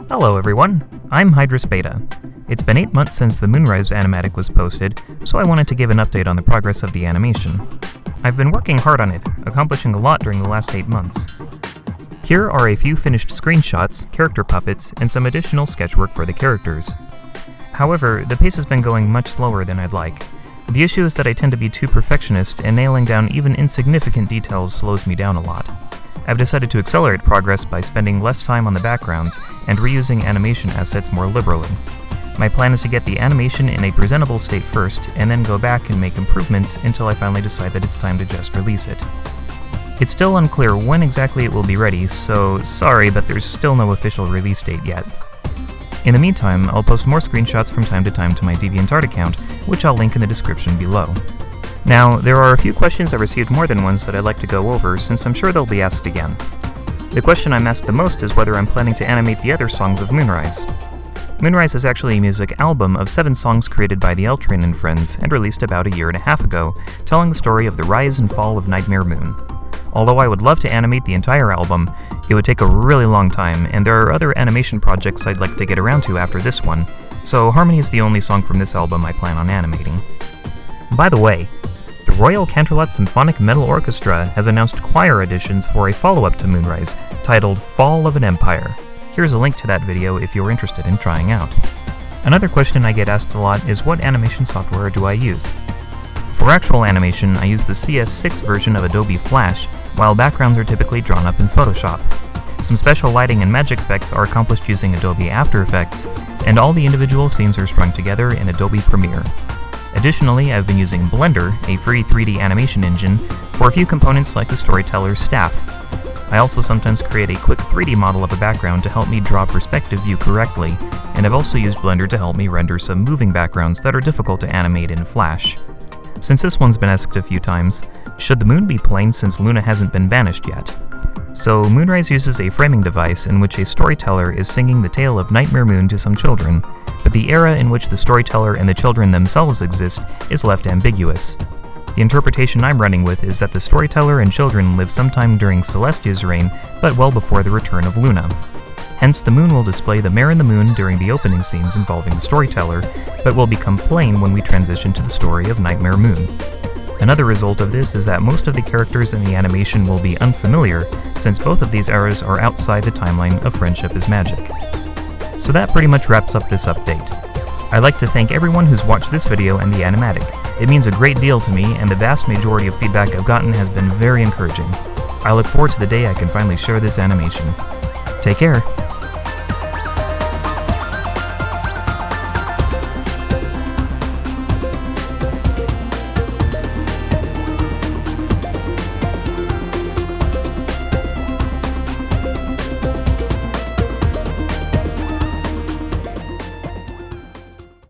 Hello everyone, I'm Haylizbeth. It's been 8 months since the Moonrise animatic was posted, so I wanted to give an update on the progress of the animation. I've been working hard on it, accomplishing a lot during the last 8 months. Here are a few finished screenshots, character puppets, and some additional sketchwork for the characters. However, the pace has been going much slower than I'd like. The issue is that I tend to be too perfectionist, and nailing down even insignificant details slows me down a lot. I've decided to accelerate progress by spending less time on the backgrounds and reusing animation assets more liberally. My plan is to get the animation in a presentable state first, and then go back and make improvements until I finally decide that it's time to just release it. It's still unclear when exactly it will be ready, so sorry, but there's still no official release date yet. In the meantime, I'll post more screenshots from time to time to my DeviantArt account, which I'll link in the description below. Now, there are a few questions I've received more than once that I'd like to go over, since I'm sure they'll be asked again. The question I'm asked the most is whether I'm planning to animate the other songs of Moonrise. Moonrise is actually a music album of 7 songs created by the L-Train and Friends and released about a year and a half ago, telling the story of the rise and fall of Nightmare Moon. Although I would love to animate the entire album, it would take a really long time, and there are other animation projects I'd like to get around to after this one, so Harmony is the only song from this album I plan on animating. By the way, the Royal Canterlot Symphonic Metal Orchestra has announced choir auditions for a follow-up to Moonrise, titled Fall of an Empire. Here's a link to that video if you're interested in trying out. Another question I get asked a lot is what animation software do I use? For actual animation, I use the CS6 version of Adobe Flash, while backgrounds are typically drawn up in Photoshop. Some special lighting and magic effects are accomplished using Adobe After Effects, and all the individual scenes are strung together in Adobe Premiere. Additionally, I've been using Blender, a free 3D animation engine, for a few components like the storyteller's staff. I also sometimes create a quick 3D model of a background to help me draw perspective view correctly, and I've also used Blender to help me render some moving backgrounds that are difficult to animate in Flash. Since this one's been asked a few times, should the moon be plain since Luna hasn't been banished yet? So Moonrise uses a framing device in which a storyteller is singing the tale of Nightmare Moon to some children, but the era in which the storyteller and the children themselves exist is left ambiguous. The interpretation I'm running with is that the storyteller and children live sometime during Celestia's reign, but well before the return of Luna. Hence, the moon will display the mare and the moon during the opening scenes involving the storyteller, but will become plain when we transition to the story of Nightmare Moon. Another result of this is that most of the characters in the animation will be unfamiliar, since both of these eras are outside the timeline of Friendship is Magic. So that pretty much wraps up this update. I'd like to thank everyone who's watched this video and the animatic. It means a great deal to me, and the vast majority of feedback I've gotten has been very encouraging. I look forward to the day I can finally share this animation. Take care!